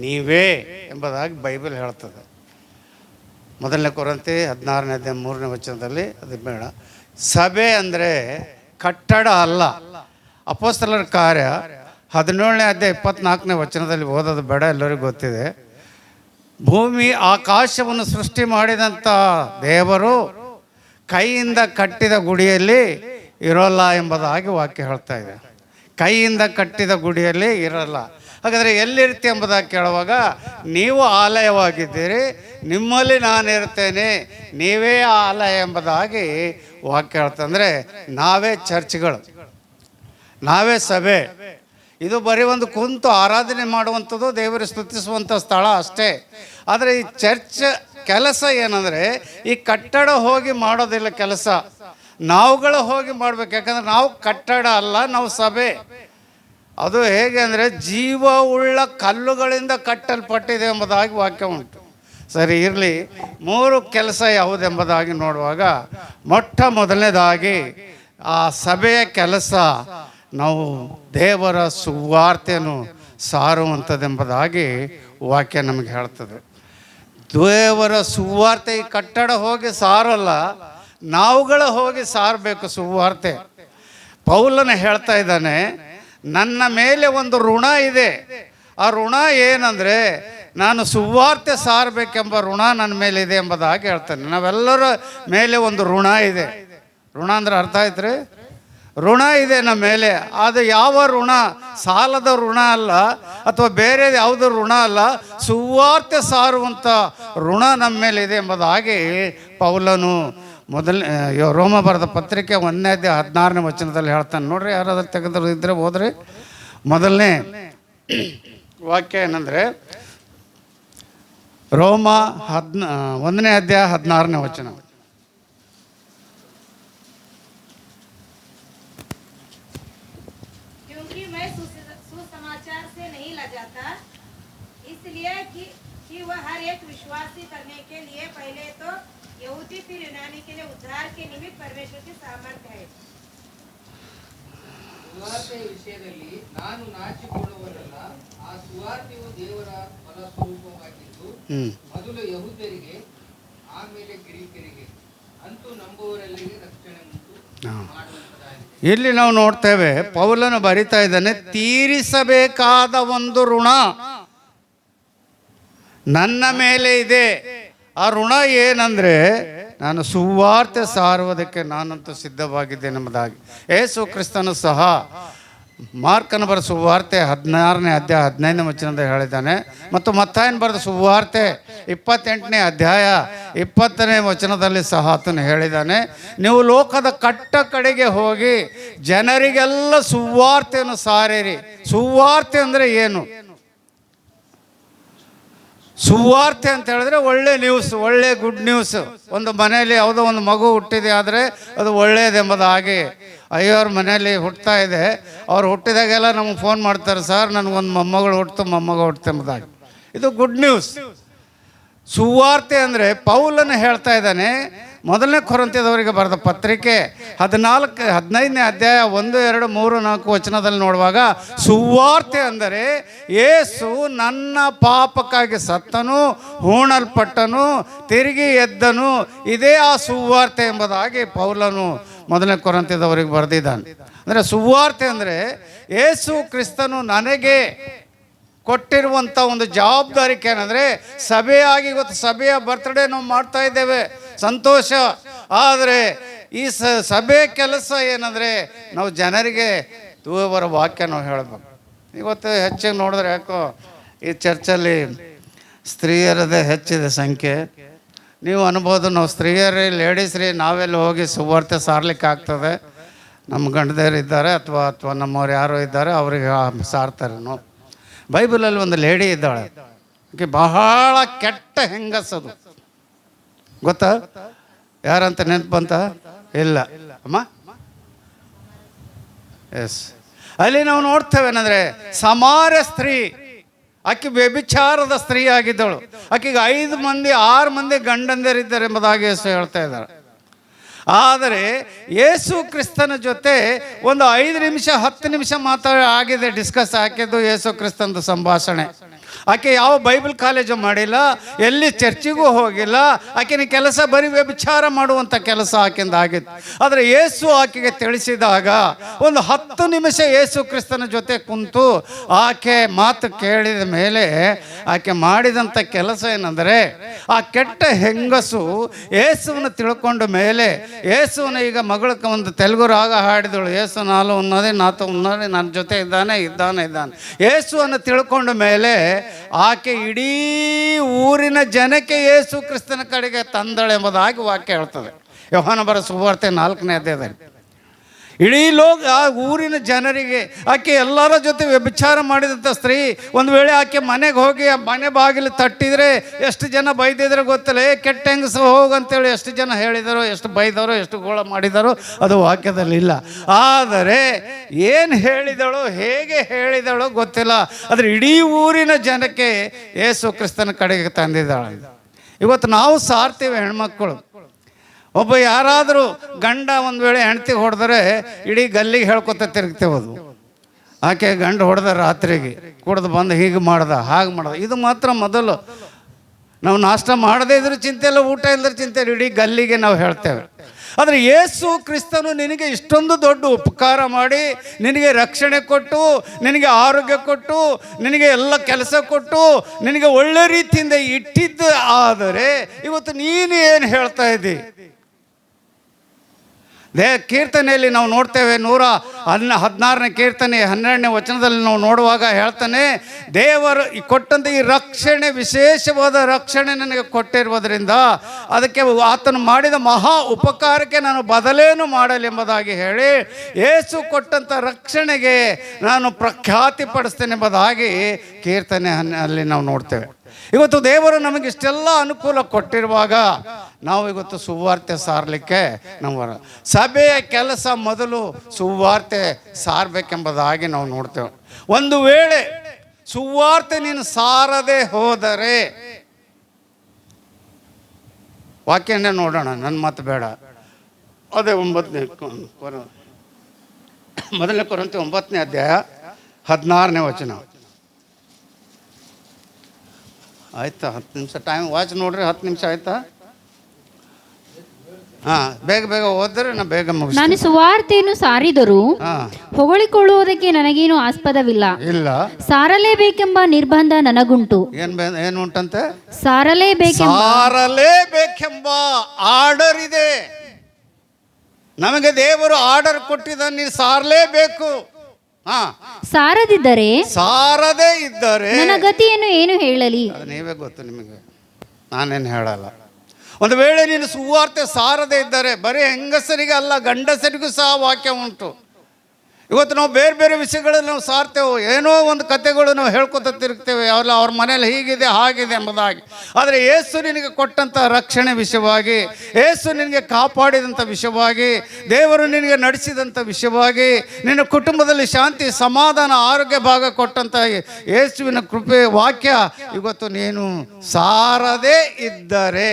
ನೀವೇ ಎಂಬುದಾಗಿ ಬೈಬಲ್ ಹೇಳ್ತದೆ. 1 ಕೊರಿಂಥಿ 16ನೇ 3ನೇ ವಚನದಲ್ಲಿ ಅದು ಬೇಡ. ಸಭೆ ಅಂದರೆ ಕಟ್ಟಡ ಅಲ್ಲ. ಅಪೊಸ್ತಲರ ಕಾರ್ಯ 17ನೇ ಅಧ್ಯಾಯ 24ನೇ ವಚನದಲ್ಲಿ ಓದೋದು ಬೇಡ, ಎಲ್ಲರಿಗೂ ಗೊತ್ತಿದೆ. ಭೂಮಿ ಆಕಾಶವನ್ನು ಸೃಷ್ಟಿ ಮಾಡಿದಂಥ ದೇವರು ಕೈಯಿಂದ ಕಟ್ಟಿದ ಗುಡಿಯಲ್ಲಿ ಇರೋಲ್ಲ ಎಂಬುದಾಗಿ ವಾಕ್ಯ ಹೇಳ್ತಾ ಇದೆ. ಕೈಯಿಂದ ಕಟ್ಟಿದ ಗುಡಿಯಲ್ಲಿ ಇರಲ್ಲ. ಹಾಗಾದರೆ ಎಲ್ಲಿರ್ತಿ ಎಂಬುದಾಗಿ ಕೇಳುವಾಗ, ನೀವು ಆಲಯವಾಗಿದ್ದೀರಿ, ನಿಮ್ಮಲ್ಲಿ ನಾನಿರ್ತೇನೆ, ನೀವೇ ಆಲಯ ಎಂಬುದಾಗಿ ವಾಕ್ಯ ಹೇಳ್ತಂದರೆ ನಾವೇ ಚರ್ಚ್ಗಳು, ನಾವೇ ಸಭೆ. ಇದು ಬರೀ ಒಂದು ಕುಂತು ಆರಾಧನೆ ಮಾಡುವಂಥದ್ದು, ದೇವರ ಸ್ತುತಿಸುವಂಥ ಸ್ಥಳ ಅಷ್ಟೇ. ಆದರೆ ಈ ಚರ್ಚ್ ಕೆಲಸ ಏನಂದರೆ ಈ ಕಟ್ಟಡ ಹೋಗಿ ಮಾಡೋದಿಲ್ಲ ಕೆಲಸ, ನಾವುಗಳು ಹೋಗಿ ಮಾಡಬೇಕು. ಯಾಕಂದರೆ ನಾವು ಕಟ್ಟಡ ಅಲ್ಲ, ನಾವು ಸಭೆ. ಅದು ಹೇಗೆ ಅಂದರೆ ಜೀವವುಳ್ಳ ಕಲ್ಲುಗಳಿಂದ ಕಟ್ಟಲ್ಪಟ್ಟಿದೆ ಎಂಬುದಾಗಿ ವಾಕ್ಯ ಉಂಟು. ಸರಿ, ಇರಲಿ. 3 ಕೆಲಸ ಯಾವುದೆಂಬುದಾಗಿ ನೋಡುವಾಗ, ಮೊಟ್ಟ ಮೊದಲನೇದಾಗಿ ಆ ಸಭೆಯ ಕೆಲಸ ನಾವು ದೇವರ ಸುವಾರ್ತೆಯನ್ನು ಸಾರುವಂಥದ್ದೆಂಬುದಾಗಿ ವಾಕ್ಯ ನಮಗೆ ಹೇಳ್ತದೆ. ದೇವರ ಸುವಾರ್ತೆ ಈ ಕಟ್ಟಡ ಹೋಗಿ ಸಾರಲ್ಲ, ನಾವುಗಳು ಹೋಗಿ ಸಾರಬೇಕು ಸುವಾರ್ತೆ. ಪೌಲನ ಹೇಳ್ತಾ ಇದ್ದಾನೆ, ನನ್ನ ಮೇಲೆ ಒಂದು ಋಣ ಇದೆ. ಆ ಋಣ ಏನಂದರೆ ನಾನು ಸುವಾರ್ತೆ ಸಾರಬೇಕೆಂಬ ಋಣ ನನ್ನ ಮೇಲಿದೆ ಎಂಬುದಾಗಿ ಹೇಳ್ತಾನೆ. ನಾವೆಲ್ಲರ ಮೇಲೆ ಒಂದು ಋಣ ಇದೆ. ಋಣ ಅಂದ್ರೆ ಅರ್ಥ ಆಯ್ತು ರೀ? ಋಣ ಇದೆ ನಮ್ಮ ಮೇಲೆ. ಅದು ಯಾವ ಋಣ? ಸಾಲದ ಋಣ ಅಲ್ಲ, ಅಥವಾ ಬೇರೆ ಯಾವುದೋ ಋಣ ಅಲ್ಲ, ಸುವಾರ್ತೆ ಸಾರುವಂಥ ಋಣ ನಮ್ಮ ಮೇಲಿದೆ ಎಂಬುದಾಗಿ ಪೌಲನು ರೋಮ ಬರೆದ ಪತ್ರಿಕೆ 1ನೇ ಅಧ್ಯಾಯ 16ನೇ ವಚನದಲ್ಲಿ ಹೇಳ್ತಾನೆ. ನೋಡ್ರಿ, ಯಾರಾದ್ರೂ ತೆಗೆದ್ರು ಇದ್ರೆ ಹೋದ್ರಿ. ಮೊದಲನೇ ವಾಕ್ಯ ಏನಂದರೆ ರೋಮ 1ನೇ ಅಧ್ಯಾಯ 16ನೇ ವಚನ. ವಿಷಯದಲ್ಲಿ ನಾನು ನಾಚಿಕೊಳ್ಳುವವರಲ್ಲ, ಆ ಸುವಾರ್ತೆಯು ದೇವರ ಫಲ ಸ್ವರೂಪವಾಗಿದ್ದು ಮೊದಲು ಯಹೂದ್ಯರಿಗೆ ಆಮೇಲೆ ಗ್ರೀಕರಿಗೆ, ಅಂತೂ ನಂಬುವವರೆಲ್ಲರಿಗೆ ರಕ್ಷಣೆ ಉಂಟು ಮಾಡುವಂತದ್ದಾಗಿದೆ. ಇಲ್ಲಿ ನಾವು ನೋಡ್ತೇವೆ, ಪೌಲನು ಬರಿತಾ ಇದ್ದಾನೆ, ತೀರಿಸಬೇಕಾದ ಒಂದು ಋಣ ನನ್ನ ಮೇಲೆ ಇದೆ. ಆ ಋಣ ಏನಂದರೆ ನಾನು ಸುವಾರ್ತೆ ಸಾರುವುದಕ್ಕೆ ನಾನಂತೂ ಸಿದ್ಧವಾಗಿದ್ದೇನೆ ಎಂಬುದಾಗಿ. ಯೇಸು ಕ್ರಿಸ್ತನು ಸಹ ಮಾರ್ಕನ ಬರೆದ ಸುವಾರ್ತೆ 16ನೇ ಅಧ್ಯಾಯ 15ನೇ ವಚನದಲ್ಲಿ ಹೇಳಿದ್ದಾನೆ. ಮತ್ತು ಮತ್ತಾಯನ ಬರೆದ ಸುವಾರ್ತೆ 28ನೇ ಅಧ್ಯಾಯ 20ನೇ ವಚನದಲ್ಲಿ ಸಹ ಆತನು ಹೇಳಿದ್ದಾನೆ, ನೀವು ಲೋಕದ ಕಟ್ಟ ಕಡೆಗೆ ಹೋಗಿ ಜನರಿಗೆಲ್ಲ ಸುವಾರ್ತೆಯನ್ನು ಸಾರಿರಿ. ಸುವಾರ್ತೆ ಅಂದರೆ ಏನು? ಸುವಾರ್ತೆ ಅಂತ ಹೇಳಿದ್ರೆ ಒಳ್ಳೆ ನ್ಯೂಸ್, ಒಳ್ಳೆ ಗುಡ್ ನ್ಯೂಸ್. ಒಂದು ಮನೆಯಲ್ಲಿ ಯಾವುದೋ ಒಂದು ಮಗು ಹುಟ್ಟಿದೆ ಆದರೆ ಅದು ಒಳ್ಳೆಯದೆಂಬುದಾಗಿ. ಅಯ್ಯೋರ ಮನೆಯಲ್ಲಿ ಹುಟ್ತಾ ಇದೆ, ಅವ್ರು ಹುಟ್ಟಿದಾಗೆಲ್ಲ ನಮಗೆ ಫೋನ್ ಮಾಡ್ತಾರೆ, ಸರ್ ನನಗೊಂದು ಮೊಮ್ಮಗಳು ಹುಟ್ಟಿತು ಎಂಬುದಾಗಿ. ಇದು ಗುಡ್ ನ್ಯೂಸ್. ಸುವಾರ್ತೆ ಅಂದರೆ ಪೌಲನು ಹೇಳ್ತಾ ಇದ್ದಾನೆ, 1ನೇ ಕೊರಿಂಥದವರಿಗೆ ಬರೆದ ಪತ್ರಿಕೆ 15ನೇ ಅಧ್ಯಾಯ 1, 2, 3, 4 ವಚನದಲ್ಲಿ ನೋಡುವಾಗ, ಸುವಾರ್ತೆ ಅಂದರೆ ಯೇಸು ನನ್ನ ಪಾಪಕ್ಕಾಗಿ ಸತ್ತನು, ಹೂಣಲ್ಪಟ್ಟನು, ತಿರುಗಿ ಎದ್ದನು, ಇದೇ ಆ ಸುವಾರ್ತೆ ಎಂಬುದಾಗಿ ಪೌಲನು 1ನೇ ಕೊರಿಂಥದವರಿಗೆ ಬರೆದಿದ್ದಾನೆ. ಅಂದರೆ ಸುವಾರ್ತೆ ಅಂದರೆ ಯೇಸು ಕ್ರಿಸ್ತನು ನನಗೆ ಕೊಟ್ಟಿರುವಂಥ ಒಂದು ಜವಾಬ್ದಾರಿಕೆ ಏನಂದರೆ, ಸಭೆಯಾಗಿ ಇವತ್ತು ಸಭೆಯ ಬರ್ತ್ಡೇ ನಾವು ಮಾಡ್ತಾ ಇದ್ದೇವೆ, ಸಂತೋಷ. ಆದರೆ ಈ ಸಭೆ ಕೆಲಸ ಏನಂದರೆ ನಾವು ಜನರಿಗೆ ದೇವರ ವಾಕ್ಯ ನಾವು ಹೇಳಬೇಕು. ಇವತ್ತು ಹೆಚ್ಚಿಗೆ ನೋಡಿದ್ರೆ ಯಾಕೋ ಈ ಚರ್ಚಲ್ಲಿ ಸ್ತ್ರೀಯರದೇ ಹೆಚ್ಚಿದೆ ಸಂಖ್ಯೆ. ನೀವು ಅನ್ಬೋದು, ನಾವು ಸ್ತ್ರೀಯರೇ ಲೇಡೀಸ್ರಿ ನಾವೆಲ್ಲ ಹೋಗಿ ಸುವಾರ್ತೆ ಸಾರ್ಲಿಕ್ಕೆ ಆಗ್ತದೆ, ನಮ್ಮ ಗಂಡದೇರು ಇದ್ದಾರೆ ಅಥವಾ ನಮ್ಮವ್ರು ಯಾರೋ ಇದ್ದಾರೆ ಅವ್ರಿಗೆ ಸಾರ್ತಾರೆ. ನಾವು ಬೈಬಲಲ್ಲಿ ಒಂದು ಲೇಡಿ ಇದ್ದಾಳೆ, ಆಕೆ ಬಹಳ ಕೆಟ್ಟ ಹೆಂಗಸದು. ಗೊತ್ತಾ? ಯಾರಂತ ನೆನಪು ಬಂತ? ಇಲ್ಲ ಅಮ್ಮ? ಎಸ್. ಅಲ್ಲಿ ನಾವು ನೋಡ್ತೇವೆ ಏನಂದರೆ, ಸಮಾರ್ಯ ಸ್ತ್ರೀ, ಆಕೆ ವ್ಯಭಿಚಾರದ ಸ್ತ್ರೀ ಆಗಿದ್ದಳು. ಆಕೆಗೆ 5 ಮಂದಿ 6 ಮಂದಿ ಗಂಡಂದಿರಿದ್ದಾರೆ ಎಂಬುದಾಗಿ ಯೇಸು ಹೇಳ್ತಾ ಇದ್ದಾರೆ. ಆದರೆ ಯೇಸು ಕ್ರಿಸ್ತನ ಜೊತೆ ಒಂದು 5 ನಿಮಿಷ 10 ನಿಮಿಷ ಆಗಿದೆ ಡಿಸ್ಕಸ್ ಹಾಕಿದ್ದು ಯೇಸು ಕ್ರಿಸ್ತನದು ಸಂಭಾಷಣೆ. ಆಕೆ ಯಾವ ಬೈಬಲ್ ಕಾಲೇಜು ಮಾಡಿಲ್ಲ, ಎಲ್ಲಿ ಚರ್ಚಿಗೂ ಹೋಗಿಲ್ಲ. ಆಕೆನ ಕೆಲಸ ಬರೀ ವ್ಯಭಿಚಾರ ಮಾಡುವಂಥ ಕೆಲಸ ಆಕೆಯಿಂದ ಆಗಿತ್ತು. ಆದರೆ ಯೇಸು ಆಕೆಗೆ ತಿಳಿಸಿದಾಗ ಒಂದು 10 ನಿಮಿಷ ಯೇಸು ಕ್ರಿಸ್ತನ ಜೊತೆ ಕುಂತು ಆಕೆ ಮಾತು ಕೇಳಿದ ಮೇಲೆ ಆಕೆ ಮಾಡಿದಂಥ ಕೆಲಸ ಏನಂದರೆ, ಆ ಕೆಟ್ಟ ಹೆಂಗಸು ಯೇಸುವನ್ನು ತಿಳ್ಕೊಂಡ ಮೇಲೆ, ಯೇಸುವನ ಈಗ ಮಗಳಕ್ಕೆ ಒಂದು ತೆಲುಗು ರಾಗ ಹಾಡಿದಳು, ಯೇಸು ನಾಲು ಉನ್ನದೆ ನಾತು ಉನ್ನದೆ, ನನ್ನ ಜೊತೆ ಇದ್ದಾನೆ ಇದ್ದಾನೆ ಇದ್ದಾನೆ. ಯೇಸುವನ್ನು ತಿಳ್ಕೊಂಡ ಮೇಲೆ ಆಕೆ ಇಡೀ ಊರಿನ ಜನಕ್ಕೆ ಯೇಸು ಕ್ರಿಸ್ತನ ಕಡೆಗೆ ತಂದಳೆಂಬುದಾಗಿ ವಾಕ್ಯ ಹೇಳ್ತದೆ. ಯೋಹಾನ ಬರೆದ ಸುವಾರ್ತೆ 4ನೇ ಅಧ್ಯಾಯದಲ್ಲಿ ಇಡೀ ಆ ಊರಿನ ಜನರಿಗೆ, ಆಕೆ ಎಲ್ಲರ ಜೊತೆ ವ್ಯಭಿಚಾರ ಮಾಡಿದಂಥ ಸ್ತ್ರೀ, ಒಂದು ವೇಳೆ ಆಕೆ ಮನೆಗೆ ಹೋಗಿ ಆ ಮನೆ ಬಾಗಿಲು ತಟ್ಟಿದರೆ ಎಷ್ಟು ಜನ ಬೈದಿದ್ರೆ ಗೊತ್ತಿಲ್ಲ. ಕೆಟ್ಟ ಹೆಂಗಸು ಹೋಗಂತೇಳಿ ಎಷ್ಟು ಜನ ಹೇಳಿದಾರೋ, ಎಷ್ಟು ಬೈದಾರೋ, ಎಷ್ಟು ಗೋಳ ಮಾಡಿದಾರೋ ಅದು ವಾಕ್ಯದಲ್ಲಿ ಇಲ್ಲ. ಆದರೆ ಏನು ಹೇಳಿದಳೋ, ಹೇಗೆ ಹೇಳಿದಳೋ ಗೊತ್ತಿಲ್ಲ. ಆದರೆ ಇಡೀ ಊರಿನ ಜನಕ್ಕೆ ಯೇಸು ಕ್ರಿಸ್ತನ ಕಡೆಗೆ ತಂದಿದ್ದಾಳೆ. ಇವತ್ತು ನಾವು ಸಾರ್ತೀವಿ ಹೆಣ್ಮಕ್ಕಳು. ಒಬ್ಬ ಯಾರಾದರೂ ಗಂಡ ಒಂದು ವೇಳೆ ಹೆಂಡ್ತಿಗೆ ಹೊಡೆದ್ರೆ ಇಡೀ ಗಲ್ಲಿಗೆ ಹೇಳ್ಕೊತ ತಿರುಗ್ತೇವದು. ಆಕೆ ಗಂಡ ಹೊಡೆದ ರಾತ್ರಿಗೆ ಕುಡ್ದು ಬಂದು ಹೀಗೆ ಮಾಡ್ದ ಹಾಗೆ ಮಾಡ್ದ. ಇದು ಮಾತ್ರ ಮೊದಲು ನಾವು ನಾಷ್ಟ ಮಾಡದೇ ಇದ್ರೂ ಚಿಂತೆ ಇಲ್ಲ, ಊಟ ಇಲ್ಲದ್ರೆ ಚಿಂತೆ ಇಲ್ಲ, ಇಡೀ ಗಲ್ಲಿಗೆ ನಾವು ಹೇಳ್ತೇವೆ. ಆದರೆ ಯೇಸು ಕ್ರಿಸ್ತನು ನಿನಗೆ ಇಷ್ಟೊಂದು ದೊಡ್ಡ ಉಪಕಾರ ಮಾಡಿ, ನಿನಗೆ ರಕ್ಷಣೆ ಕೊಟ್ಟು, ನಿನಗೆ ಆರೋಗ್ಯ ಕೊಟ್ಟು, ನಿನಗೆ ಎಲ್ಲ ಕೆಲಸ ಕೊಟ್ಟು, ನಿನಗೆ ಒಳ್ಳೆ ರೀತಿಯಿಂದ ಇಟ್ಟಿದ್ದು. ಆದರೆ ಇವತ್ತು ನೀನು ಏನು ಹೇಳ್ತಾ ಇದ್ದಿ? ಕೀರ್ತನೆಯಲ್ಲಿ ನಾವು ನೋಡ್ತೇವೆ, 116ನೇ ಕೀರ್ತನೆ 12ನೇ ವಚನದಲ್ಲಿ ನಾವು ನೋಡುವಾಗ ಹೇಳ್ತಾನೆ, ದೇವರು ಕೊಟ್ಟಂಥ ಈ ರಕ್ಷಣೆ, ವಿಶೇಷವಾದ ರಕ್ಷಣೆ ನನಗೆ ಕೊಟ್ಟಿರುವುದರಿಂದ ಅದಕ್ಕೆ ಆತನು ಮಾಡಿದ ಮಹಾ ಉಪಕಾರಕ್ಕೆ ನಾನು ಬದಲೇನು ಮಾಡಲೆಂಬುದಾಗಿ ಹೇಳಿ, ಯೇಸು ಕೊಟ್ಟಂಥ ರಕ್ಷಣೆಗೆ ನಾನು ಪ್ರಖ್ಯಾತಿ ಪಡಿಸ್ತೇನೆ ಎಂಬುದಾಗಿ ಕೀರ್ತನೆ ಅಲ್ಲಿ ನಾವು ನೋಡ್ತೇವೆ. ಇವತ್ತು ದೇವರು ನಮಗೆ ಇಷ್ಟೆಲ್ಲ ಅನುಕೂಲ ಕೊಟ್ಟಿರುವಾಗ ನಾವು ಇವತ್ತು ಸುವಾರ್ತೆ ಸಾರಲಿಕ್ಕೆ ನಮ್ಮ ಸಭೆಯ ಕೆಲಸ ಮೊದಲು ಸುವಾರ್ತೆ ಸಾರಬೇಕೆಂಬುದಾಗಿ ನಾವು ನೋಡ್ತೇವೆ. ಒಂದು ವೇಳೆ ಸುವಾರ್ತೆ ನೀನು ಸಾರದೆ ಹೋದರೆ, ವಾಕ್ಯನೇ ನೋಡೋಣ, ನನ್ನ ಮಾತು ಬೇಡ. ಅದೇ 9ನೇ ಮೊದಲನೇ ಕೊರಿಂಥಿ 9ನೇ ಅಧ್ಯಾಯ 16ನೇ ವಚನ. ಆಯ್ತಾ? 10 ನಿಮಿಷ ಟೈಮ್ ವಾಚ್ ನೋಡ್ರಿ, 10 ನಿಮಿಷ ಆಯ್ತಾ? ಬೇಗ ಬೇಗ ಓದಿದ್ರೆ ನಾ ಬೇಗ ಮುಗಿಸ್ತೀನಿ. ನಾನು ಸುವಾರ್ತೆಯನ್ನು ಸಾರಿದರೂ ಹೊಗಳಿಕೊಳ್ಳುವುದಕ್ಕೆ ನನಗೇನು ಆಸ್ಪದವಿಲ್ಲ. ಇಲ್ಲ, ಸಾರಲೇಬೇಕೆಂಬ ನಿರ್ಬಂಧ ನನಗುಂಟು. ಏನು ಉಂಟಂತೆ? ಸಾರಲೇಬೇಕೆಂಬ ಆರ್ಡರ್ ಇದೆ. ನಮಗೆ ದೇವರು ಆರ್ಡರ್ ಕೊಟ್ಟಿದ್ದ, ನೀನು ಸಾರಲೇಬೇಕು. ಸಾರದಿದ್ದರೆ, ಸಾರದೇ ಇದ್ದರೆ ನನ್ನ ಗತಿಯನ್ನು ಏನು ಹೇಳಲಿ? ನೀವೇ ಗೊತ್ತು, ನಿಮಗೆ ನಾನೇನು ಹೇಳಲ್ಲ. ಒಂದು ವೇಳೆ ನೀನು ಸುವಾರ್ತೆ ಸಾರದೇ ಇದ್ದರೆ, ಬರೀ ಹೆಂಗಸರಿಗೆ ಅಲ್ಲ, ಗಂಡಸರಿಗೂ ಸಹ ವಾಕ್ಯ ಉಂಟು. ಇವತ್ತು ನಾವು ಬೇರೆ ಬೇರೆ ವಿಷಯಗಳಲ್ಲಿ ನಾವು ಸಾರ್ತೇವೆ, ಏನೋ ಒಂದು ಕಥೆಗಳು ನಾವು ಹೇಳ್ಕೊತ ತಿರುಗ್ತೇವೆ, ಅವೆಲ್ಲ ಅವ್ರ ಮನೇಲಿ ಹೀಗಿದೆ ಹಾಗಿದೆ ಎಂಬುದಾಗಿ. ಆದರೆ ಯೇಸು ನಿನಗೆ ಕೊಟ್ಟಂಥ ರಕ್ಷಣೆ ವಿಷಯವಾಗಿ, ಯೇಸು ನಿನಗೆ ಕಾಪಾಡಿದಂಥ ವಿಷಯವಾಗಿ, ದೇವರು ನಿನಗೆ ನಡೆಸಿದಂಥ ವಿಷಯವಾಗಿ, ನಿನ್ನ ಕುಟುಂಬದಲ್ಲಿ ಶಾಂತಿ ಸಮಾಧಾನ ಆರೋಗ್ಯ ಭಾಗ ಕೊಟ್ಟಂಥ ಯೇಸುವಿನ ಕೃಪೆ ವಾಕ್ಯ ಇವತ್ತು ನೀನು ಸಾರದೇ ಇದ್ದರೆ,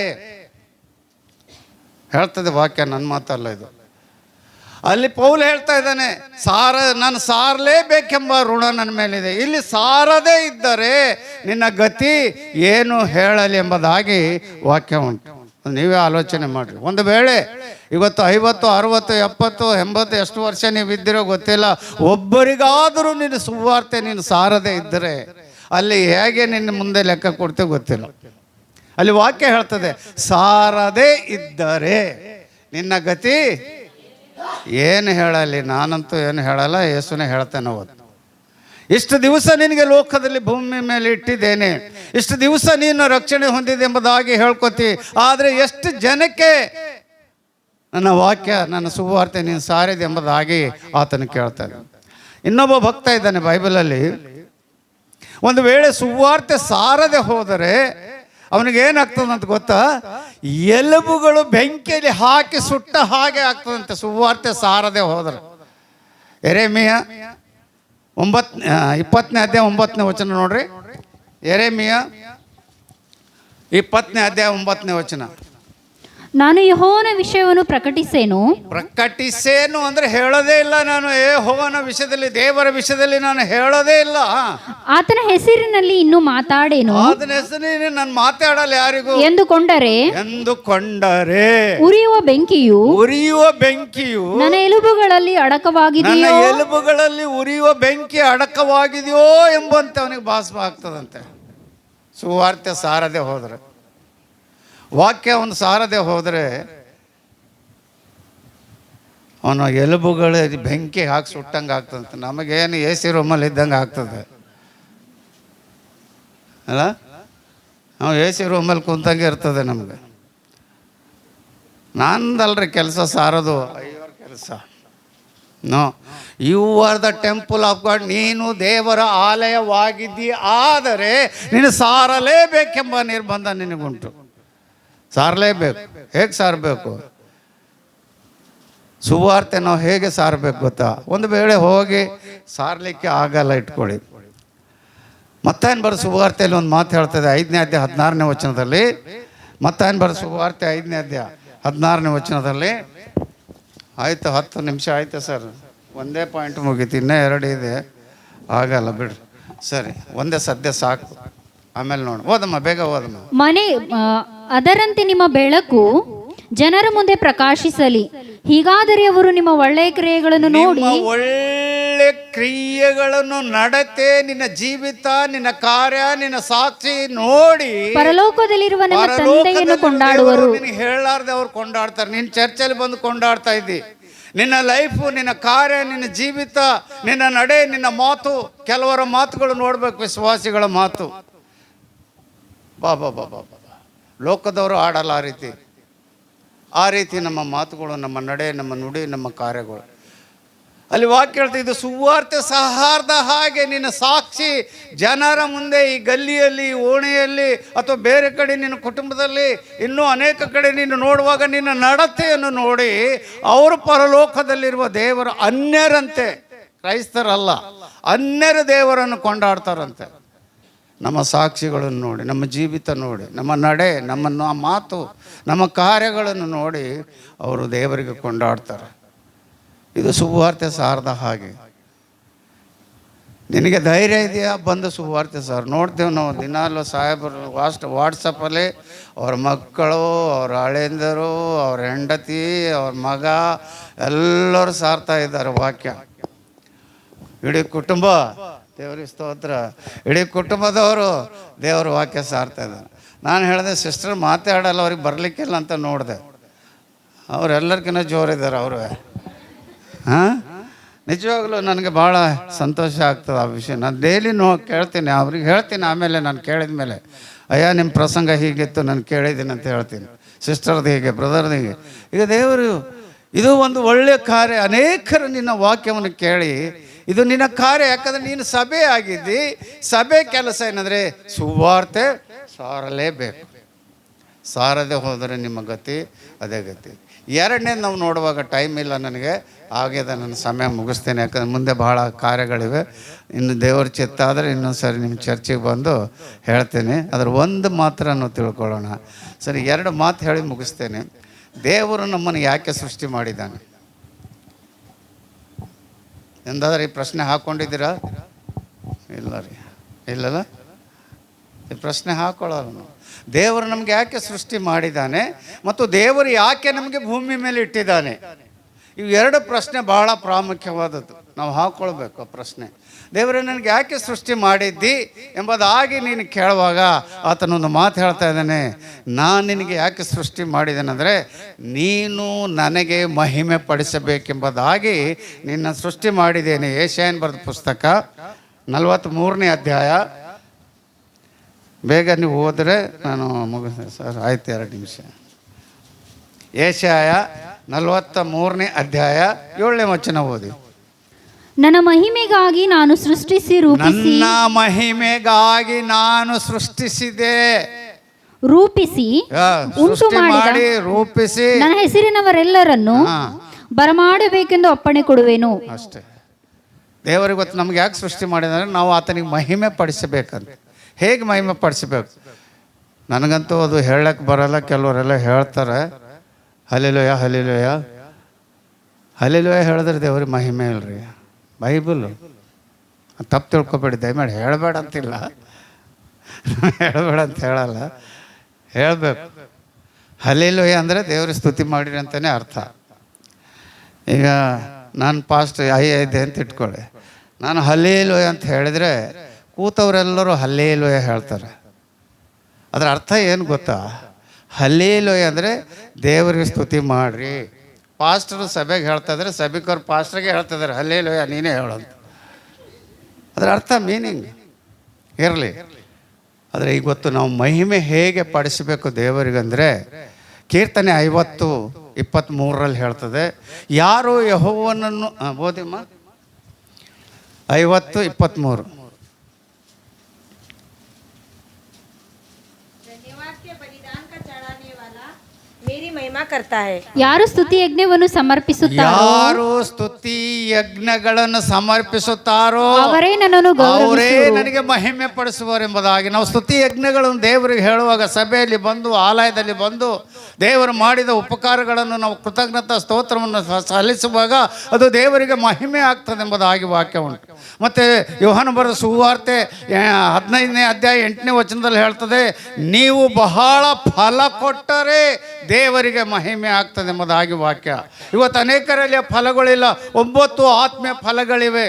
ಹೇಳ್ತದೆ ವಾಕ್ಯ, ನನ್ನ ಮಾತಲ್ಲ ಇದು. ಅಲ್ಲಿ ಪೌಲ್ ಹೇಳ್ತಾ ಇದ್ದಾನೆ, ನಾನು ಸಾರಲೇಬೇಕೆಂಬ ಋಣ ನನ್ನ ಮೇಲಿದೆ. ಇಲ್ಲಿ ಸಾರದೇ ಇದ್ದರೆ ನಿನ್ನ ಗತಿ ಏನು ಹೇಳಲಿ ಎಂಬುದಾಗಿ ವಾಕ್ಯ ಉಂಟು. ನೀವೇ ಆಲೋಚನೆ ಮಾಡಿರಿ. ಒಂದು ವೇಳೆ ಇವತ್ತು 50, 60, 70, 80 ಎಷ್ಟು ವರ್ಷ ನೀವು ಇದ್ದಿರೋ ಗೊತ್ತಿಲ್ಲ, ಒಬ್ಬರಿಗಾದರೂ ನೀನು ಸುವಾರ್ತೆ ನೀನು ಸಾರದೇ ಇದ್ದರೆ ಅಲ್ಲಿ ಹೇಗೆ ನಿನ್ನ ಮುಂದೆ ಲೆಕ್ಕ ಕೊಡ್ತೇವೆ ಗೊತ್ತಿಲ್ಲ. ಅಲ್ಲಿ ವಾಕ್ಯ ಹೇಳ್ತದೆ, ಸಾರದೇ ಇದ್ದರೆ ನಿನ್ನ ಗತಿ ಏನು ಹೇಳಲಿ? ನಾನಂತೂ ಏನು ಹೇಳಲ್ಲ, ಯೇಸುನೇ ಹೇಳ್ತೇನೆ. ಅವತ್ತು ಇಷ್ಟು ದಿವಸ ನಿನಗೆ ಲೋಕದಲ್ಲಿ ಭೂಮಿ ಮೇಲೆ ಇಟ್ಟಿದ್ದೇನೆ, ಇಷ್ಟು ದಿವಸ ನೀನು ರಕ್ಷಣೆ ಹೊಂದಿದೆ ಎಂಬುದಾಗಿ ಹೇಳ್ಕೊತಿ. ಆದರೆ ಎಷ್ಟು ಜನಕ್ಕೆ ನನ್ನ ವಾಕ್ಯ, ನನ್ನ ಸುವಾರ್ತೆ ನೀನು ಸಾರಿದೆ ಎಂಬುದಾಗಿ ಆತನು ಕೇಳ್ತಾನೆ. ಇನ್ನೊಬ್ಬ ಭಕ್ತ ಇದ್ದಾನೆ ಬೈಬಲಲ್ಲಿ, ಒಂದು ವೇಳೆ ಸುವಾರ್ತೆ ಸಾರದೆ ಹೋದರೆ ಅವನಿಗೇನಾಗ್ತದಂತ ಗೊತ್ತಾ? ಎಲುಬುಗಳು ಬೆಂಕಿಯಲ್ಲಿ ಹಾಕಿ ಸುಟ್ಟ ಹಾಗೆ ಆಗ್ತದಂತೆ ಸುವಾರ್ತೆ ಸಾರದೆ ಹೋದರೆ. ಯೆರೆಮೀಯ 20ನೇ ಅಧ್ಯಾಯ 9ನೇ ವಚನ ನೋಡ್ರಿ. ಯೆರೆಮೀಯ 20ನೇ ಅಧ್ಯಾಯ 9ನೇ ವಚನ. ನಾನು ಯೆಹೋವನ ವಿಷಯವನ್ನು ಪ್ರಕಟಿಸೇನು. ಪ್ರಕಟಿಸೇನು ಅಂದರೆ ಹೇಳೋದೇ ಇಲ್ಲ ನಾನು. ಯೆಹೋವನ ವಿಷಯದಲ್ಲಿ, ದೇವರ ವಿಷಯದಲ್ಲಿ ನಾನು ಹೇಳೋದೇ ಇಲ್ಲ. ಆತನ ಹೆಸರಿನಲ್ಲಿ ಇನ್ನೂ ಮಾತಾಡೇನು ಅದನ್ನ ಹೆಸರಿನಲ್ಲಿ ನಾನು ಮಾತಾಡಲ್ಲ ಯಾರಿಗೂ ಎಂದುಕೊಂಡರೆ ಉರಿಯುವ ಬೆಂಕಿಯು ನನ್ನ ಎಲುಬುಗಳಲ್ಲಿ ನನ್ನ ಅಡಕವಾಗಿದೆಯೋ ಎಲುಬುಗಳಲ್ಲಿ ಉರಿಯುವ ಬೆಂಕಿ ಅಡಕವಾಗಿದೆಯೋ ಎಂಬಂತೆ ಅವನಿಗೆ ಭಾಸವ ಆಗ್ತದಂತೆ. ಸುವಾರ್ತೆ ಸಾರದೆ ಹೋದರೆ, ವಾಕ್ಯ ಅವನು ಸಾರದೆ ಹೋದರೆ ಅವನ ಎಲುಬುಗಳ ಬೆಂಕಿ ಹಾಕಿ ಸುಟ್ಟಂಗೆ ಆಗ್ತದಂತೆ. ನಮಗೇನು ಎ ಸಿ ರೂಮಲ್ಲಿ ಇದ್ದಂಗೆ ಆಗ್ತದೆ ಅಲ್ಲ, ನಾವು ಎ ಸಿ ರೂಮಲ್ಲಿ ಕುಂತಂಗೆ ಇರ್ತದೆ ನಮಗೆ. ನಂದಲ್ರಿ ಕೆಲಸ ಸಾರೋದು, ಅಯ್ಯೋರ ಕೆಲಸ. No, you are the temple of God. ನೀನು ದೇವರ ಆಲಯವಾಗಿದ್ದೀ, ಆದರೆ ನೀನು ಸಾರಲೇಬೇಕೆಂಬ ನಿರ್ಬಂಧ ನಿನಗುಂಟು. ಸಾರಲೇಬೇಕು. ಹೇಗೆ ಸಾರಬೇಕು? ಸುವಾರ್ತೆ ನಾವು ಹೇಗೆ ಸಾರಬೇಕು ಗೊತ್ತಾ? ಒಂದು ವೇಳೆ ಹೋಗಿ ಸಾರಲಿಕ್ಕೆ ಆಗಲ್ಲ ಇಟ್ಕೊಳ್ಳಿ, ಮತ್ತೇನು ಬರೋ ಸುವಾರ್ತೆಯಲ್ಲಿ ಒಂದು ಮಾತು ಹೇಳ್ತದೆ, 5ನೇ ಅಧ್ಯಾಯ 16ನೇ ವಚನದಲ್ಲಿ. ಮತ್ತೇನು ಬರೋ ಸುವಾರ್ತೆ 5ನೇ ಅಧ್ಯಾಯ 16ನೇ ವಚನದಲ್ಲಿ. ಆಯಿತು, 10 ನಿಮಿಷ ಆಯಿತು ಸರ್, ಒಂದೇ ಪಾಯಿಂಟ್ ಮುಗೀತು, ಇನ್ನೂ 2 ಇದೆ, ಆಗಲ್ಲ ಬಿಡ್ರಿ. ಸರಿ, ಒಂದೇ ಸದ್ಯ ಸಾಕು, ಆಮೇಲೆ ನೋಡು. ಓದಮ್ಮ, ಬೇಗ ಓದಮ್ಮ. ಅದರಂತೆ ನಿಮ್ಮ ಬೆಳಕು ಜನರ ಮುಂದೆ ಪ್ರಕಾಶಿಸಲಿ, ಹೀಗಾದರೆ ಅವರು ನಿಮ್ಮ ಒಳ್ಳೆಯ ಕ್ರಿಯೆಗಳನ್ನು ನೋಡಿ, ಒಳ್ಳೆ ಕ್ರಿಯೆಗಳನ್ನು, ನಡತೆ, ನಿನ್ನ ಜೀವಿತ, ನಿನ್ನ ಕಾರ್ಯ, ನಿನ್ನ ಸಾಕ್ಷಿ ನೋಡಿ ಪರಲೋಕದಲ್ಲಿರುವ ನಮ್ಮ ತಂದೆಯನ್ನು ಕೊಂಡಾಡುವರು. ನಿನಗೆ ಹೇಳಲಾರ್ದೆ ಅವ್ರು ಕೊಂಡಾಡ್ತಾರೆ. ನೀನು ಚರ್ಚಲ್ಲಿ ಬಂದು ಕೊಂಡಾಡ್ತಾ ಇದ್ದಿ. ನಿನ್ನ ಲೈಫು, ನಿನ್ನ ಕಾರ್ಯ, ನಿನ್ನ ಜೀವಿತ, ನಿನ್ನ ನಡೆ, ನಿನ್ನ ಮಾತು, ಕೆಲವರ ಮಾತುಗಳು ನೋಡ್ಬೇಕು, ವಿಶ್ವಾಸಿಗಳ ಮಾತು. ಬಾ ಬಾ ಬಾ ಬಾ ಬಾ ಲೋಕದವರು ಆಡಲ್ಲ ಆ ರೀತಿ ನಮ್ಮ ಮಾತುಗಳು, ನಮ್ಮ ನಡೆ, ನಮ್ಮ ನುಡಿ, ನಮ್ಮ ಕಾರ್ಯಗಳು. ಅಲ್ಲಿ ವಾಕ್ಯ ಹೇಳ್ತಾ, ಇದು ಸುವಾರ್ತೆ ಸಹಾರದ ಹಾಗೆ ನಿನ್ನ ಸಾಕ್ಷಿ ಜನರ ಮುಂದೆ, ಈ ಗಲ್ಲಿಯಲ್ಲಿ, ಓಣೆಯಲ್ಲಿ, ಅಥವಾ ಬೇರೆ ಕಡೆ ನಿನ್ನ ಕುಟುಂಬದಲ್ಲಿ, ಇನ್ನೂ ಅನೇಕ ಕಡೆ ನೀನು ನೋಡುವಾಗ ನಿನ್ನ ನಡತೆಯನ್ನು ನೋಡಿ ಅವರು ಪರಲೋಕದಲ್ಲಿರುವ ದೇವರ ಅನ್ಯರಂತೆ, ಕ್ರೈಸ್ತರಲ್ಲ, ಅನ್ಯರ ದೇವರನ್ನು ಕೊಂಡಾಡ್ತಾರಂತೆ. ನಮ್ಮ ಸಾಕ್ಷಿಗಳನ್ನು ನೋಡಿ, ನಮ್ಮ ಜೀವಿತ ನೋಡಿ, ನಮ್ಮ ನಡೆ, ನಮ್ಮ ಮಾತು, ನಮ್ಮ ಕಾರ್ಯಗಳನ್ನು ನೋಡಿ ಅವರು ದೇವರಿಗೆ ಕೊಂಡಾಡ್ತಾರೆ. ಇದು ಸುವಾರ್ತೆ ಸಾರದ ಹಾಗೆ. ನಿನಗೆ ಧೈರ್ಯ ಇದೆಯಾ? ಬಂದು ಸುವಾರ್ತೆ ಸಾರ್. ನೋಡ್ತೇವೆ ನಾವು ದಿನಾಲು ಸಾಹೇಬರು ವಾಟ್ಸಪ್ಪಲ್ಲಿ ಅವ್ರ ಮಕ್ಕಳು, ಅವ್ರ ಹಳೆಂದರು, ಅವ್ರ ಹೆಂಡತಿ, ಅವ್ರ ಮಗ ಎಲ್ಲರೂ ಸಾರ್ತಾ ಇದ್ದಾರೆ ವಾಕ್ಯ. ಇಡೀ ಕುಟುಂಬ, ದೇವರಿಗೆ ಸ್ತೋತ್ರ, ಇಡೀ ಕುಟುಂಬದವರು ದೇವರ ವಾಕ್ಯ ಸಾರ್ತಾ ಇದ್ದಾರೆ. ನಾನು ಹೇಳಿದೆ, ಸಿಸ್ಟರ್ ಮಾತಾಡಲ್ಲ, ಅವ್ರಿಗೆ ಬರಲಿಕ್ಕಿಲ್ಲ ಅಂತ ನೋಡಿದೆ. ಅವರೆಲ್ಲರಿಗಿನ್ನ ಜೋರಿದ್ದಾರೆ ಅವರು. ಹಾಂ, ನಿಜವಾಗ್ಲೂ ನನಗೆ ಭಾಳ ಸಂತೋಷ ಆಗ್ತದೆ ಆ ವಿಷಯ. ನಾನು ಡೈಲಿ ಕೇಳ್ತೀನಿ, ಅವ್ರಿಗೆ ಹೇಳ್ತೀನಿ. ಆಮೇಲೆ ನಾನು ಕೇಳಿದ ಮೇಲೆ, ಅಯ್ಯ ನಿಮ್ಮ ಪ್ರಸಂಗ ಹೀಗಿತ್ತು, ನಾನು ಕೇಳಿದ್ದೀನಿ ಅಂತ ಹೇಳ್ತೀನಿ. ಸಿಸ್ಟರ್ದು ಹೀಗೆ, ಬ್ರದರ್ದು ಹೀಗೆ. ಈಗ ದೇವರು, ಇದು ಒಂದು ಒಳ್ಳೆಯ ಕಾರ್ಯ. ಅನೇಕರು ನಿನ್ನ ವಾಕ್ಯವನ್ನು ಕೇಳಿ, ಇದು ನಿನ್ನ ಕಾರ್ಯ. ಯಾಕಂದರೆ ನೀನು ಸಭೆ ಆಗಿದ್ದಿ. ಸಭೆ ಕೆಲಸ ಏನಂದರೆ ಸುವಾರ್ತೆ ಸಾರಲೇಬೇಕು. ಸಾರದೆ ಹೋದರೆ ನಿಮ್ಮ ಗತಿ ಅದೇ ಗತಿ. ಎರಡನೇದು ನಾವು ನೋಡುವಾಗ ಟೈಮ್ ಇಲ್ಲ ನನಗೆ, ಆಗಿದೆ, ನನ್ನ ಸಮಯ ಮುಗಿಸ್ತೇನೆ. ಯಾಕಂದರೆ ಮುಂದೆ ಭಾಳ ಕಾರ್ಯಗಳಿವೆ. ಇನ್ನು ದೇವರ ಚಿತ್ತ ಆದರೆ ಇನ್ನೊಂದು ಸರಿ ನಿಮ್ಮ ಚರ್ಚೆಗೆ ಬಂದು ಹೇಳ್ತೇನೆ. ಅದರ ಒಂದು ಮಾತ್ರ ನಾವು ತಿಳ್ಕೊಳ್ಳೋಣ. ಸರಿ, 2 ಮಾತು ಹೇಳಿ ಮುಗಿಸ್ತೇನೆ. ದೇವರು ನಮ್ಮನ್ನು ಯಾಕೆ ಸೃಷ್ಟಿ ಮಾಡಿದ್ದಾನೆ? ಎಂದಾದ್ರೆ ಈ ಪ್ರಶ್ನೆ ಹಾಕ್ಕೊಂಡಿದ್ದೀರಾ? ಇಲ್ಲ ರೀ, ಇಲ್ಲಲ್ಲ, ಈ ಪ್ರಶ್ನೆ ಹಾಕೊಳ್ಳೋರು. ದೇವರು ನಮಗೆ ಯಾಕೆ ಸೃಷ್ಟಿ ಮಾಡಿದ್ದಾನೆ ಮತ್ತು ದೇವರು ಯಾಕೆ ನಮಗೆ ಭೂಮಿ ಮೇಲೆ ಇಟ್ಟಿದ್ದಾನೆ? ಇವು 2 ಪ್ರಶ್ನೆ ಭಾಳ ಪ್ರಾಮುಖ್ಯವಾದದ್ದು. ನಾವು ಹಾಕ್ಕೊಳ್ಬೇಕು ಪ್ರಶ್ನೆ. ದೇವರೇ ನನಗೆ ಯಾಕೆ ಸೃಷ್ಟಿ ಮಾಡಿದ್ದಿ ಎಂಬುದಾಗಿ ನೀನು ಕೇಳುವಾಗ ಆತನೊಂದು ಮಾತು ಹೇಳ್ತಾ ಇದ್ದಾನೆ. ನಾನು ನಿನಗೆ ಯಾಕೆ ಸೃಷ್ಟಿ ಮಾಡಿದ್ದೇನೆಂದರೆ ನೀನು ನನಗೆ ಮಹಿಮೆ ಪಡಿಸಬೇಕೆಂಬುದಾಗಿ ನಿನ್ನ ಸೃಷ್ಟಿ ಮಾಡಿದ್ದೇನೆ. ಯೆಶಾಯನ ಬರೆದ ಪುಸ್ತಕ 43ನೇ ಅಧ್ಯಾಯ. ಬೇಗ ನೀವು ಹೋದರೆ ನಾನು ಮುಗಿಸ್ತೇನೆ ಸರ್. ಆಯ್ತು, 2 ನಿಮಿಷ. ಯೆಶಾಯ 43ನೇ ಅಧ್ಯಾಯ 7ನೇ ವಚನ ಓದಿ. ನನ್ನ ಮಹಿಮೆಗಾಗಿ ನಾನು ಸೃಷ್ಟಿಸಿ ರೂಪಿಸಿ, ನನ್ನ ಮಹಿಮೆಗಾಗಿ ನಾನು ಸೃಷ್ಟಿಸಿದೆ, ರೂಪಿಸಿ ಉಂಟು ಮಾಡಿ ರೂಪಿಸಿ ನನ್ನ ಹೆಸರಿನವರೆಲ್ಲರನ್ನು ಬರಮಾಡಬೇಕೆಂದು ಅಪ್ಪಣೆ ಕೊಡುವೆನು. ಅಷ್ಟೇ. ದೇವರಿಗೆ ಗೊತ್ತು ನಮ್ಗೆ ಯಾಕೆ ಸೃಷ್ಟಿ ಮಾಡಿದರೆ ನಾವು ಆತನಿಗೆ ಮಹಿಮೆ ಪಡಿಸಬೇಕಂತ. ಹೇಗೆ ಮಹಿಮೆ ಪಡಿಸಬೇಕು? ನನಗಂತೂ ಅದು ಹೇಳಕ್ಕೆ ಬರಲ್ಲ. ಕೆಲವರೆಲ್ಲ ಹೇಳ್ತಾರೆ, ಹಲ್ಲೆಲೂಯ ಹಲ್ಲೆಲೂಯ ಹಲ್ಲೆಲೂಯ ಹೇಳಿದ್ರೆ ದೇವ್ರಿಗೆ ಮಹಿಮೆ ಇಲ್ರಿ. ಬೈಬಲು ತಪ್ಪು ತಿಳ್ಕೊಬೇಡಿ ದಯಮಾಡಿ. ಹೇಳಬೇಡ ಅಂತಿಲ್ಲ, ಹೇಳಬೇಡ ಅಂತ ಹೇಳಲ್ಲ, ಹೇಳಬೇಕು. ಹಲ್ಲೆಲೂಯ ಅಂದರೆ ದೇವ್ರ ಸ್ತುತಿ ಮಾಡಿರಿ ಅಂತಲೇ ಅರ್ಥ. ಈಗ ನಾನು ಪಾಸ್ಟ್ ಇದ್ದೆ ಅಂತ ಇಟ್ಕೊಳ್ಳಿ, ನಾನು ಹಲ್ಲೆಲೂಯ ಅಂತ ಹೇಳಿದರೆ ಕೂತವರೆಲ್ಲರೂ ಹಲ್ಲೆಲೂಯ ಹೇಳ್ತಾರೆ. ಅದರ ಅರ್ಥ ಏನು ಗೊತ್ತಾ? ಹಲ್ಲೆಲೂಯ ಅಂದರೆ ದೇವರಿಗೆ ಸ್ತುತಿ ಮಾಡಿರಿ. ಪಾಸ್ಟರು ಸಭೆಗೆ ಹೇಳ್ತಾ ಇದ್ದಾರೆ, ಸಭೆಗವ್ರು ಪಾಸ್ಟ್ರಿಗೆ ಹೇಳ್ತಾ ಇದ್ದಾರೆ ಹಲ್ಲೆಲೂಯ ನೀನೇ ಹೇಳೋದು. ಅದರ ಅರ್ಥ ಮೀನಿಂಗ್ ಇರಲಿ. ಆದರೆ ಈಗ ಗೊತ್ತು ನಾವು ಮಹಿಮೆ ಹೇಗೆ ಪಡಿಸಬೇಕು ದೇವರಿಗಂದರೆ, ಕೀರ್ತನೆ 50:23 ಹೇಳ್ತದೆ, ಯಾರು ಯೆಹೋವನನ್ನು ಓದಿಮ್ಮ 50:23 मेरी महिमा करता है. ಯಾರು ಸ್ತುತಿ ಯಜ್ಞವನ್ನು ಸಮರ್ಪಿಸುತ್ತಾರೋ ಯಾರು ಸ್ತುತಿ ಯಜ್ಞಗಳನ್ನು ಸಮರ್ಪಿಸುತ್ತಾರೋ ಅವರೇ ನನ್ನನ್ನು ಅವರೇ ಗೌರವಿಸುವರು. ನನಗೆ ಮಹಿಮೆ ಪಡಿಸುವರೆಂಬುದಾಗಿ ನಾವು ಸ್ತುತಿ ಯಜ್ಞಗಳನ್ನು ದೇವರಿಗೆ ಹೇಳುವಾಗ, ಸಭೆಯಲ್ಲಿ ಬಂದು ಆಲಯದಲ್ಲಿ ಬಂದು ದೇವರು ಮಾಡಿದ ಉಪಕಾರಗಳನ್ನು ನಾವು ಕೃತಜ್ಞತಾ ಸ್ತೋತ್ರವನ್ನು ಸಲ್ಲಿಸುವಾಗ ಅದು ದೇವರಿಗೆ ಮಹಿಮೆ ಆಗ್ತದೆ ಎಂಬುದಾಗಿ ವಾಕ್ಯ ಉಂಟು. ಮತ್ತು ಯೋಹಾನ ಬರೆದ ಸುವಾರ್ತೆ 15ನೇ ಅಧ್ಯಾಯ 8ನೇ ವಚನದಲ್ಲಿ ಹೇಳ್ತದೆ, ನೀವು ಬಹಳ ಫಲ ಕೊಟ್ಟರೆ ದೇವರಿಗೆ ಮಹಿಮೆ ಆಗ್ತದೆ ಎಂಬುದಾಗಿ ವಾಕ್ಯ. ಇವತ್ತು ಅನೇಕರಲ್ಲಿ ಫಲಗಳಿಲ್ಲ. 9 ಆತ್ಮೀಯ ಫಲಗಳಿವೆ.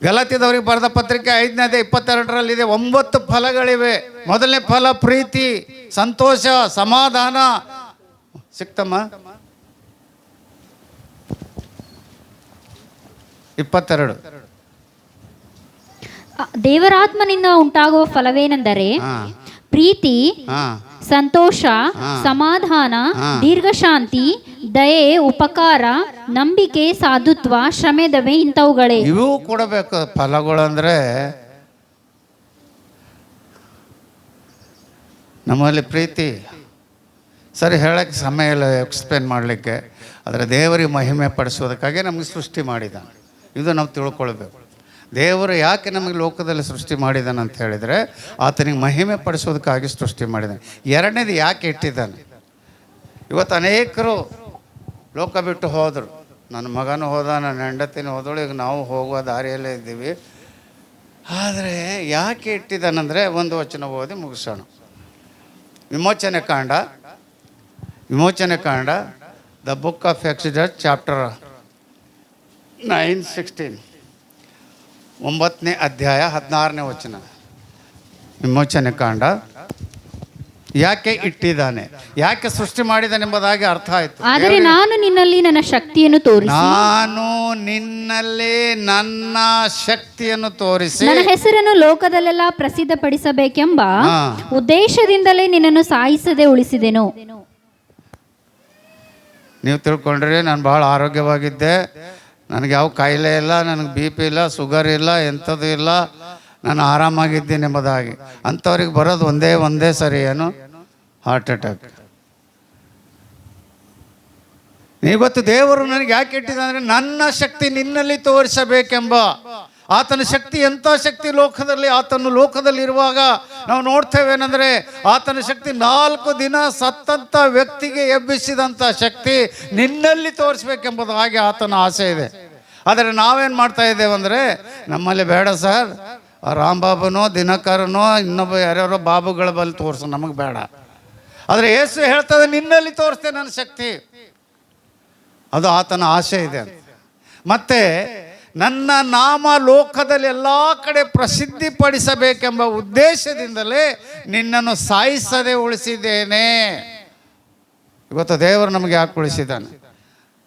ಗಲಾತ್ಯದವರಿಗೆ ಬರೆದ ಪತ್ರಿಕೆ 5ನೇ ಅಧ್ಯಾಯ 22ರಲ್ಲಿದೆ. 9 ಫಲಗಳಿವೆ. ಮೊದಲನೇ ಫಲ ಪ್ರೀತಿ, ಸಂತೋಷ, ಸಮಾಧಾನ. ಸಿಕ್ತಮ್ಮ 22. ದೇವರಾತ್ಮನಿಂದ ಉಂಟಾಗುವ ಫಲವೇನೆಂದರೆ ಹಾಂ ಪ್ರೀತಿ, ಹಾಂ ಸಂತೋಷ, ಸಮಾಧಾನ, ದೀರ್ಘಶಾಂತಿ, ದಯೆ, ಉಪಕಾರ, ನಂಬಿಕೆ, ಸಾಧುತ್ವ, ಶ್ರಮೆದವೆ ಇಂಥವುಗಳೇ. ಇವು ಕೊಡಬೇಕು ಫಲಗಳಂದರೆ. ನಮ್ಮಲ್ಲಿ ಪ್ರೀತಿ ಸರಿ ಹೇಳೋಕ್ಕೆ ಸಮಯ ಇಲ್ಲ, ಎಕ್ಸ್ಪ್ಲೇನ್ ಮಾಡಲಿಕ್ಕೆ. ಆದರೆ ದೇವರಿಗೆ ಮಹಿಮೆ ಪಡಿಸೋದಕ್ಕಾಗಿ ನಮಗೆ ಸೃಷ್ಟಿ ಮಾಡಿದ್ದಾನೆ. ಇದು ನಾವು ತಿಳ್ಕೊಳ್ಬೇಕು. ದೇವರು ಯಾಕೆ ನಮಗೆ ಲೋಕದಲ್ಲಿ ಸೃಷ್ಟಿ ಮಾಡಿದ್ದಾನೆ ಅಂತ ಹೇಳಿದರೆ, ಆತನಿಗೆ ಮಹಿಮೆ ಪಡಿಸೋದಕ್ಕಾಗಿ ಸೃಷ್ಟಿ ಮಾಡಿದ್ದಾನೆ. ಎರಡನೇದು ಯಾಕೆ ಇಟ್ಟಿದ್ದಾನೆ? ಇವತ್ತು ಅನೇಕರು ಲೋಕ ಬಿಟ್ಟು ಹೋದರು. ನನ್ನ ಮಗನೂ ಹೋದ, ನನ್ನ ಹೆಂಡತಿನೂ ಹೋದಳು, ಈಗ ನಾವು ಹೋಗುವ ದಾರಿಯಲ್ಲೇ ಇದ್ದೀವಿ. ಆದರೆ ಯಾಕೆ ಇಟ್ಟಿದ್ದಾನಂದರೆ, ಒಂದು ವಚನ ಓದಿ ಮುಗಿಸೋಣ. ವಿಮೋಚನೆ ಕಾಂಡ ದ ಬುಕ್ ಆಫ್ ಎಕ್ಸಿಡಸ್ ಚಾಪ್ಟರ್ 9:16 9ನೇ ಅಧ್ಯಾಯ 16ನೇ ವಚನ. ವಿಮೋಚನೆ ಕಾಂಡ ಯಾಕೆ ಇಟ್ಟಿದ್ದಾನೆ, ಯಾಕೆ ಸೃಷ್ಟಿ ಮಾಡಿದ್ದಾನೆ ಎಂಬುದಾಗಿ ಅರ್ಥ ಆಯಿತು. ಆದರೆ ನಾನು ನಿನ್ನಲ್ಲಿ ನನ್ನ ಶಕ್ತಿಯನ್ನು ತೋರಿಸಿ, ನಾನು ನಿನ್ನಲ್ಲಿ ನನ್ನ ಶಕ್ತಿಯನ್ನು ತೋರಿಸಿ ನನ್ನ ಹೆಸರನ್ನು ಲೋಕದಲ್ಲೆಲ್ಲ ಪ್ರಸಿದ್ಧಪಡಿಸಬೇಕೆಂಬ ಉದ್ದೇಶದಿಂದಲೇ ನಿನ್ನನ್ನು ಸಾಯಿಸದೆ ಉಳಿಸಿದೆನು. ನೀವು ತಿಳ್ಕೊಂಡ್ರೆ ನಾನು ಭಾಳ ಆರೋಗ್ಯವಾಗಿದ್ದೆ, ನನಗೆ ಯಾವ ಕಾಯಿಲೆ ಇಲ್ಲ, ನನಗೆ BP ಇಲ್ಲ, ಶುಗರ್ ಇಲ್ಲ, ಎಂಥದ್ದು ಇಲ್ಲ, ನಾನು ಆರಾಮಾಗಿದ್ದೀನಿ ಎಂಬುದಾಗಿ. ಅಂಥವ್ರಿಗೆ ಬರೋದು ಒಂದೇ ಸರಿ, ಏನು ಹಾರ್ಟ್ ಅಟ್ಯಾಕ್. ನೀವತ್ತು ದೇವರು ನನಗೆ ಯಾಕೆ ಇಟ್ಟಿದೆ ಅಂದರೆ, ನನ್ನ ಶಕ್ತಿ ನಿನ್ನಲ್ಲಿ ತೋರಿಸಬೇಕೆಂಬ. ಆತನ ಶಕ್ತಿ ಎಂಥ ಶಕ್ತಿ ಲೋಕದಲ್ಲಿ. ಆತನು ಲೋಕದಲ್ಲಿರುವಾಗ ನಾವು ನೋಡ್ತೇವೇನೆಂದರೆ, ಆತನ ಶಕ್ತಿ 4 ದಿನ ಸತ್ತಂಥ ವ್ಯಕ್ತಿಗೆ ಎಬ್ಬಿಸಿದಂಥ ಶಕ್ತಿ ನಿನ್ನಲ್ಲಿ ತೋರಿಸ್ಬೇಕೆಂಬುದಾಗಿ ಆತನ ಆಸೆ ಇದೆ. ಆದರೆ ನಾವೇನು ಮಾಡ್ತಾ ಇದ್ದೇವೆ ಅಂದರೆ, ನಮ್ಮಲ್ಲಿ ಬೇಡ ಸರ್, ರಾಮಬಾಬುನೋ ದಿನಕರನೋ ಇನ್ನೊಬ್ಬ ಯಾರ್ಯಾರೋ ಬಾಬುಗಳ ಬಲ್ಲಿ ತೋರಿಸು, ನಮಗೆ ಬೇಡ. ಆದರೆ ಯೇಸು ಹೇಳ್ತದೆ, ನಿನ್ನಲ್ಲಿ ತೋರಿಸ್ತೇನೆ ನನ್ನ ಶಕ್ತಿ. ಅದು ಆತನ ಆಸೆ ಇದೆ. ಮತ್ತು ನನ್ನ ನಾಮ ಲೋಕದಲ್ಲಿ ಎಲ್ಲ ಕಡೆ ಪ್ರಸಿದ್ಧಿಪಡಿಸಬೇಕೆಂಬ ಉದ್ದೇಶದಿಂದಲೇ ನಿನ್ನನ್ನು ಸಾಯಿಸದೆ ಉಳಿಸಿದ್ದೇನೆ. ಇವತ್ತು ದೇವರು ನಮಗೆ ಯಾಕೆ ಉಳಿಸಿದ್ದಾನೆ?